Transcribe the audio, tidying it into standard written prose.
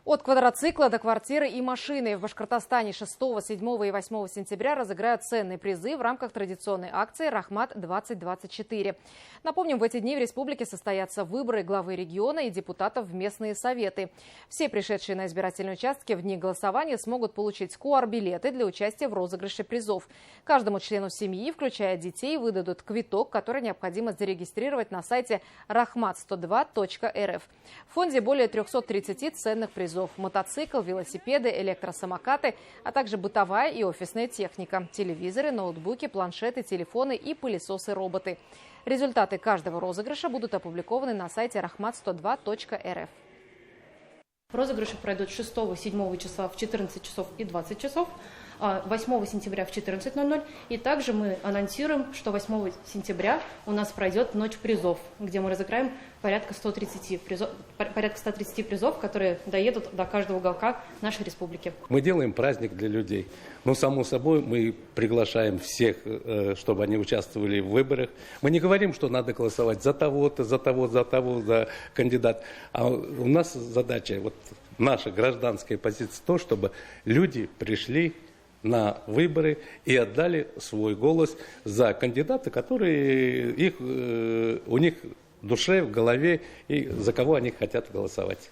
От квадроцикла до квартиры и машины. В Башкортостане 6, 7 и 8 сентября разыграют ценные призы в рамках традиционной акции «Рахмат-2024». Напомним, в эти дни в республике состоятся выборы главы региона и депутатов в местные советы. Все пришедшие на избирательные участки в дни голосования смогут получить QR-билеты для участия в розыгрыше призов. Каждому члену семьи, включая детей, выдадут квиток, который необходимо зарегистрировать на сайте rahmat102.rf. В фонде более 330 ценных призов. Мотоцикл, велосипеды, электросамокаты, а также бытовая и офисная техника, телевизоры, ноутбуки, планшеты, телефоны и пылесосы-роботы. Результаты каждого розыгрыша будут опубликованы на сайте rahmat102.rf. Розыгрыши пройдут 6, 7 числа в 14 часов и 20 часов, 8 сентября в 14:00. И также мы анонсируем, что 8 сентября у нас пройдет ночь призов, где мы разыграем порядка 130 призов, которые доедут до каждого уголка нашей республики. Мы делаем праздник для людей. Но, само собой, мы приглашаем всех, чтобы они участвовали в выборах. Мы не говорим, что надо голосовать за того-то, за кандидата. А у нас задача, вот наша гражданская позиция, то, чтобы люди пришли на выборы и отдали свой голос за кандидата, который у них в душе, в голове и за кого они хотят голосовать.